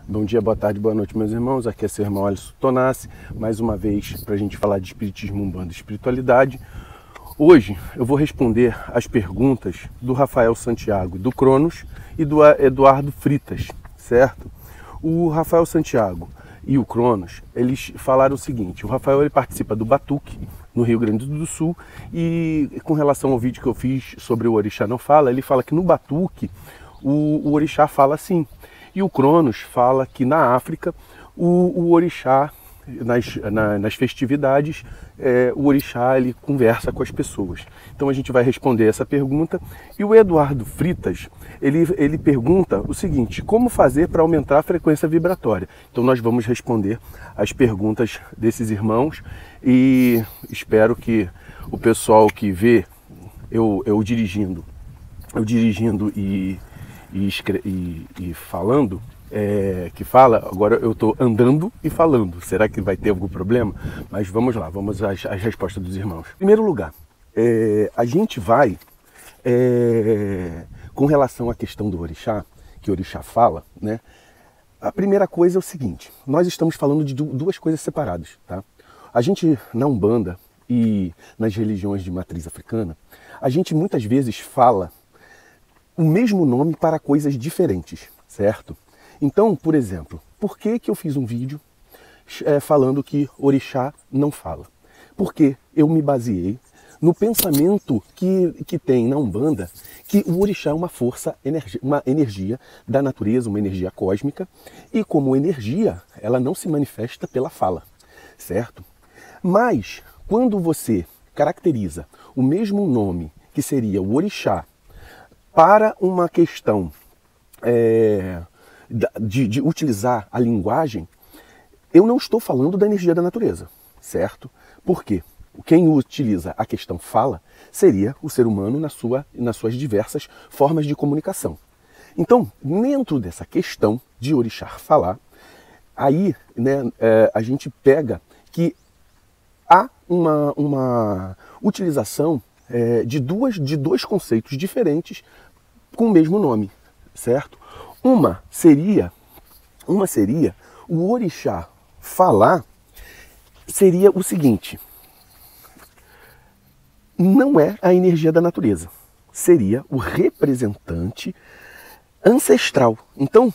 Bom dia, boa tarde, boa noite, meus irmãos. Aqui é seu irmão Alisson Tonassi, mais uma vez para a gente falar de espiritismo, umbanda e espiritualidade. Hoje eu vou responder as perguntas do Rafael Santiago, do Cronos, e do Eduardo Fritas, certo? O Rafael Santiago e o Cronos, eles falaram o seguinte: o Rafael ele participa do Batuque, no Rio Grande do Sul, e com relação ao vídeo que eu fiz sobre o Orixá Não Fala, ele fala que no Batuque o Orixá fala assim. E o Cronos fala que na África o Orixá, nas festividades, o Orixá ele conversa com as pessoas. Então a gente vai responder essa pergunta. E o Eduardo Fritas, ele pergunta o seguinte: como fazer para aumentar a frequência vibratória? Então nós vamos responder as perguntas desses irmãos e espero que o pessoal que vê eu dirigindo e falando, que fala, agora eu estou andando e falando. Será que vai ter algum problema? Mas vamos lá, vamos às respostas dos irmãos. Em primeiro lugar, a gente vai, com relação à questão do Orixá, que o Orixá fala, né? A primeira coisa é o seguinte: nós estamos falando de duas coisas separadas, tá? A gente, na Umbanda e nas religiões de matriz africana, a gente muitas vezes fala o mesmo nome para coisas diferentes, certo? Então, por exemplo, por que eu fiz um vídeo falando que Orixá não fala? Porque eu me baseei no pensamento que tem na Umbanda, que o Orixá é uma força, uma energia da natureza, uma energia cósmica, e como energia, ela não se manifesta pela fala, certo? Mas, quando você caracteriza o mesmo nome, que seria o Orixá, para uma questão de utilizar a linguagem, eu não estou falando da energia da natureza, certo? Por quê? Quem utiliza a questão fala seria o ser humano nas suas diversas formas de comunicação. Então, dentro dessa questão de Orixá falar, aí, né, a gente pega que há uma utilização de dois conceitos diferentes com o mesmo nome, certo? Uma seria o Orixá falar, seria o seguinte: não é a energia da natureza, seria o representante ancestral. Então,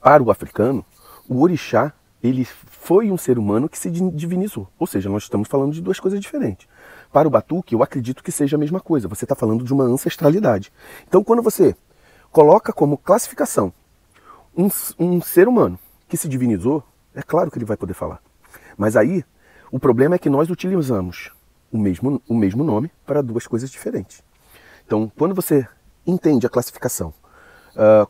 para o africano, o Orixá ele foi um ser humano que se divinizou, ou seja, nós estamos falando de duas coisas diferentes. Para o Batuque, eu acredito que seja a mesma coisa. Você está falando de uma ancestralidade. Então, quando você coloca como classificação um ser humano que se divinizou, é claro que ele vai poder falar. Mas aí, o problema é que nós utilizamos o mesmo nome para duas coisas diferentes. Então, quando você entende a classificação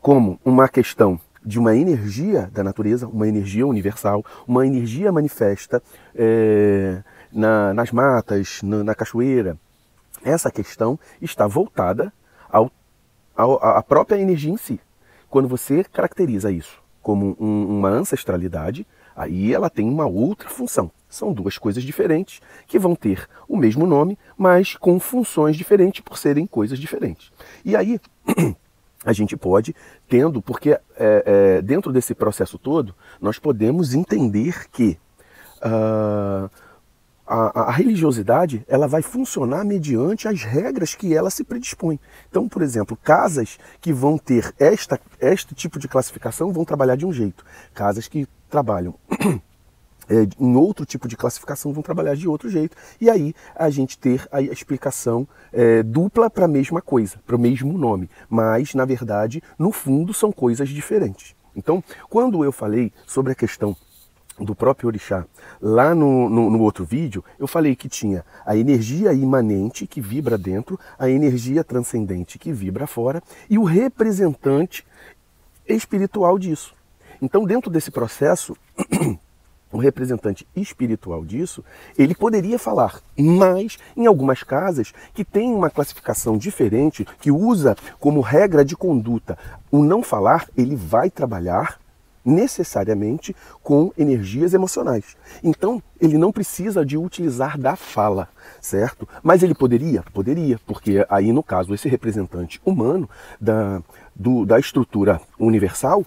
como uma questão de uma energia da natureza, uma energia universal, uma energia manifesta nas matas, na cachoeira, essa questão está voltada à própria energia em si. Quando você caracteriza isso como uma ancestralidade, aí ela tem uma outra função. São duas coisas diferentes que vão ter o mesmo nome, mas com funções diferentes por serem coisas diferentes. E aí a gente pode, porque dentro desse processo todo, nós podemos entender que a religiosidade ela vai funcionar mediante as regras que ela se predispõe. Então, por exemplo, casas que vão ter este tipo de classificação vão trabalhar de um jeito. Casas que trabalham em outro tipo de classificação vão trabalhar de outro jeito. E aí a gente ter a explicação dupla para a mesma coisa, para o mesmo nome. Mas, na verdade, no fundo, são coisas diferentes. Então, quando eu falei sobre a questão do próprio Orixá, lá no outro vídeo, eu falei que tinha a energia imanente que vibra dentro, a energia transcendente que vibra fora e o representante espiritual disso. Então, dentro desse processo, o representante espiritual disso, ele poderia falar, mas em algumas casas que tem uma classificação diferente, que usa como regra de conduta o não falar, ele vai trabalhar necessariamente com energias emocionais. Então, ele não precisa de utilizar da fala, certo? Mas ele poderia? Poderia, porque aí, no caso, esse representante humano da estrutura universal,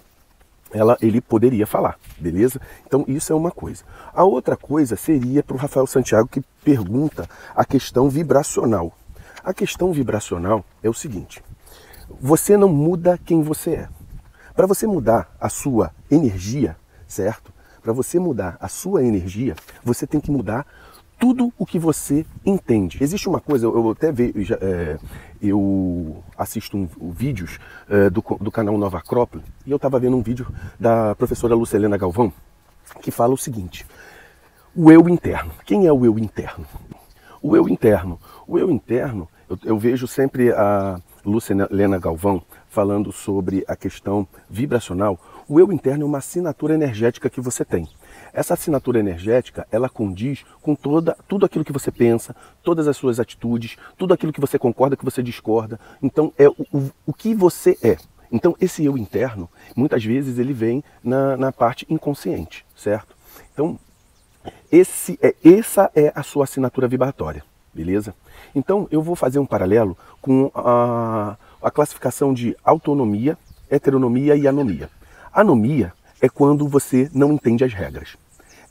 ele poderia falar, beleza? Então isso é uma coisa. A outra coisa seria para o Rafael Santiago, que pergunta a questão vibracional. A questão vibracional é o seguinte: você não muda quem você é. Para você mudar a sua energia, certo? Para você mudar a sua energia, você tem que mudar tudo o que você entende. Existe uma coisa, eu até vejo, eu assisto vídeos do canal Nova Acrópole, e eu estava vendo um vídeo da professora Lucilena Galvão, que fala o seguinte: o eu interno. Quem é o eu interno? O eu interno. O eu interno, eu vejo sempre a Lucilena Galvão falando sobre a questão vibracional. O eu interno é uma assinatura energética que você tem. Essa assinatura energética, ela condiz com tudo aquilo que você pensa, todas as suas atitudes, tudo aquilo que você concorda, que você discorda. Então, é o que você é. Então, esse eu interno, muitas vezes, ele vem na parte inconsciente, certo? Então, essa é a sua assinatura vibratória, beleza? Então, eu vou fazer um paralelo com a classificação de autonomia, heteronomia e anomia. Anomia é quando você não entende as regras.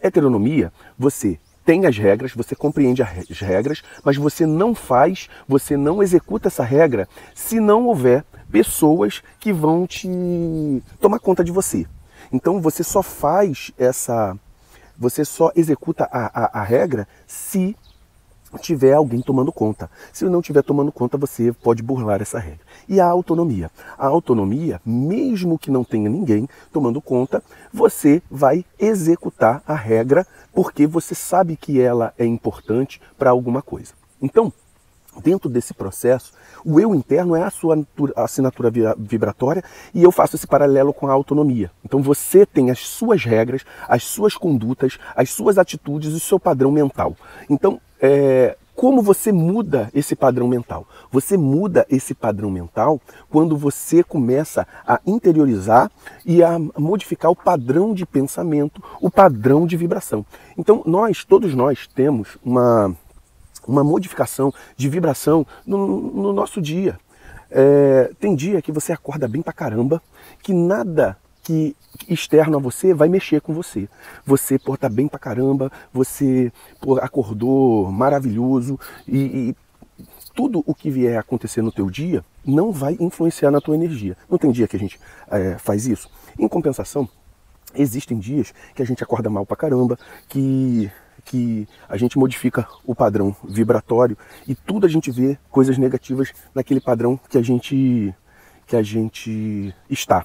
Heteronomia, você tem as regras, você compreende as regras, mas você não faz, você não executa essa regra se não houver pessoas que vão te tomar conta de você. Então você só executa a regra se tiver alguém tomando conta. Se não tiver tomando conta, você pode burlar essa regra. E a autonomia? A autonomia, mesmo que não tenha ninguém tomando conta, você vai executar a regra porque você sabe que ela é importante para alguma coisa. Então, dentro desse processo, o eu interno é a sua assinatura vibratória, e eu faço esse paralelo com a autonomia. Então você tem as suas regras, as suas condutas, as suas atitudes e o seu padrão mental. Então, como você muda esse padrão mental? Você muda esse padrão mental quando você começa a interiorizar e a modificar o padrão de pensamento, o padrão de vibração. Então todos nós temos uma modificação de vibração no nosso dia. Tem dia que você acorda bem pra caramba, que nada que externo a você vai mexer com você. Você tá bem pra caramba, você acordou maravilhoso, e tudo o que vier a acontecer no teu dia não vai influenciar na tua energia. Não tem dia que a gente faz isso? Em compensação, existem dias que a gente acorda mal pra caramba, que a gente modifica o padrão vibratório e tudo a gente vê coisas negativas naquele padrão que a gente está.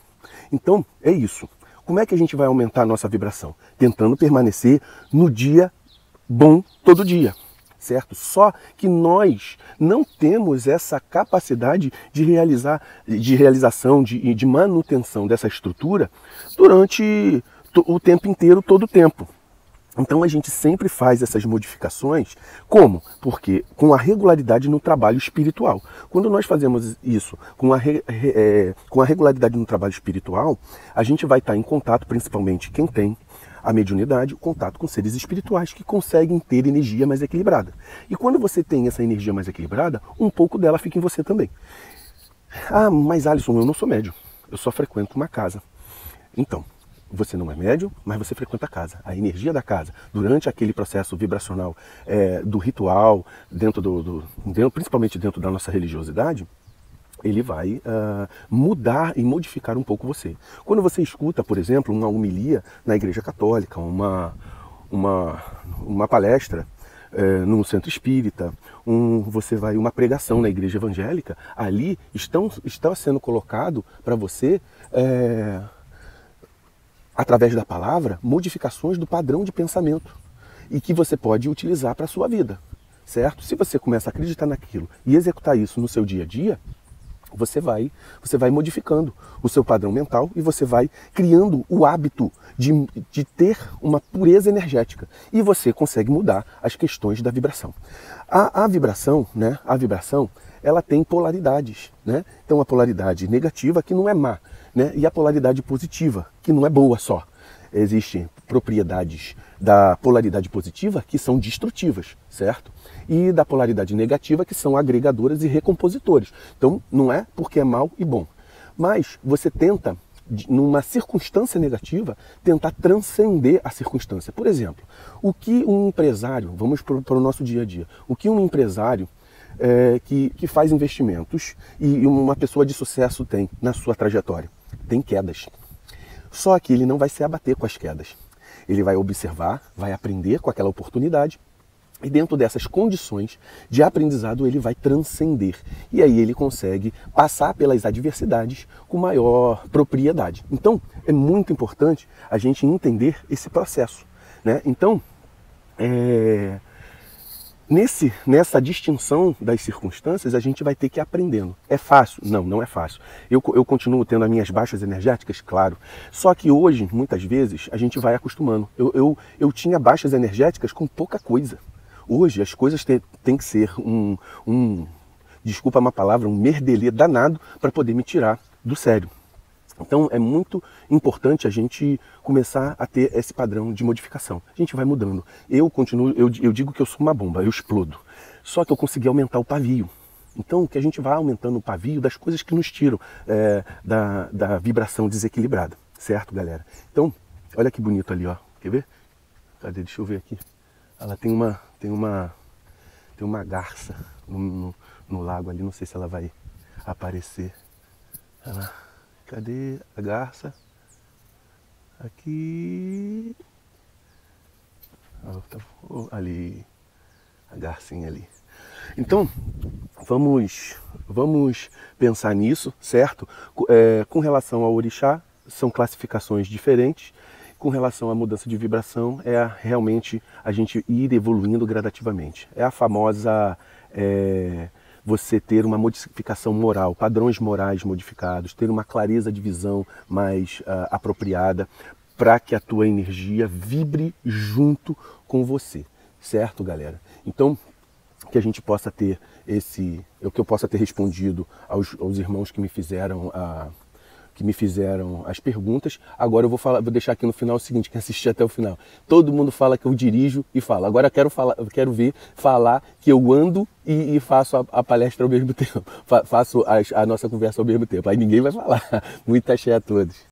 Então, é isso. Como é que a gente vai aumentar a nossa vibração? Tentando permanecer no dia bom todo dia, certo? Só que nós não temos essa capacidade de realização, de manutenção dessa estrutura durante o tempo inteiro, todo o tempo. Então a gente sempre faz essas modificações, como? Porque com a regularidade no trabalho espiritual. Quando nós fazemos isso com a regularidade no trabalho espiritual, a gente vai estar em contato, principalmente quem tem a mediunidade, o contato com seres espirituais que conseguem ter energia mais equilibrada. E quando você tem essa energia mais equilibrada, um pouco dela fica em você também. Ah, mas Alisson, eu não sou médium, eu só frequento uma casa. Então, você não é médium, mas você frequenta a casa. A energia da casa, durante aquele processo vibracional do ritual, principalmente dentro da nossa religiosidade, ele vai mudar e modificar um pouco você. Quando você escuta, por exemplo, uma homilia na Igreja Católica, uma palestra num centro espírita, uma pregação na igreja evangélica, ali está sendo colocado para você, através da palavra, modificações do padrão de pensamento e que você pode utilizar para a sua vida, certo? Se você começa a acreditar naquilo e executar isso no seu dia a dia, você vai modificando o seu padrão mental e você vai criando o hábito de ter uma pureza energética, e você consegue mudar as questões da vibração. A vibração, né? A vibração, ela tem polaridades, né? Então a polaridade negativa, que não é má, né? E a polaridade positiva, que não é boa só. Existem propriedades da polaridade positiva que são destrutivas, certo? E da polaridade negativa que são agregadoras e recompositoras. Então não é porque é mal e bom. Mas você tenta numa circunstância negativa, tentar transcender a circunstância. Por exemplo, o que um empresário, vamos para o nosso dia a dia, o que um empresário que faz investimentos e uma pessoa de sucesso tem na sua trajetória? Tem quedas. Só que ele não vai se abater com as quedas. Ele vai observar, vai aprender com aquela oportunidade e dentro dessas condições de aprendizado ele vai transcender. E aí ele consegue passar pelas adversidades com maior propriedade. Então é muito importante a gente entender esse processo, né? Então, nessa distinção das circunstâncias, a gente vai ter que ir aprendendo. É fácil? Não, não é fácil. Eu continuo tendo as minhas baixas energéticas, claro. Só que hoje, muitas vezes, a gente vai acostumando. Eu tinha baixas energéticas com pouca coisa. Hoje, as coisas têm que ser desculpa uma palavra, um merdelê danado para poder me tirar do sério. Então é muito importante a gente começar a ter esse padrão de modificação. A gente vai mudando. Eu digo que eu sou uma bomba, eu explodo. Só que eu consegui aumentar o pavio. Então que a gente vai aumentando o pavio das coisas que nos tiram da vibração desequilibrada. Certo, galera? Então, olha que bonito ali, ó. Quer ver? Cadê? Deixa eu ver aqui. Ela tem uma garça no lago ali, não sei se ela vai aparecer. Cadê a garça? Aqui. Ali. A garcinha ali. Então, vamos pensar nisso, certo? Com relação ao orixá, são classificações diferentes. Com relação à mudança de vibração, realmente a gente ir evoluindo gradativamente. É a famosa... você ter uma modificação moral, padrões morais modificados, ter uma clareza de visão mais apropriada para que a tua energia vibre junto com você, certo, galera? Então, que a gente possa ter que eu possa ter respondido aos irmãos que me fizeram as perguntas. Agora eu vou deixar aqui no final o seguinte, quem assistir até o final. Todo mundo fala que eu dirijo e falo. Agora eu quero ver falar que eu ando e faço a palestra ao mesmo tempo. Faço a nossa conversa ao mesmo tempo. Aí ninguém vai falar. Muito axé a todos.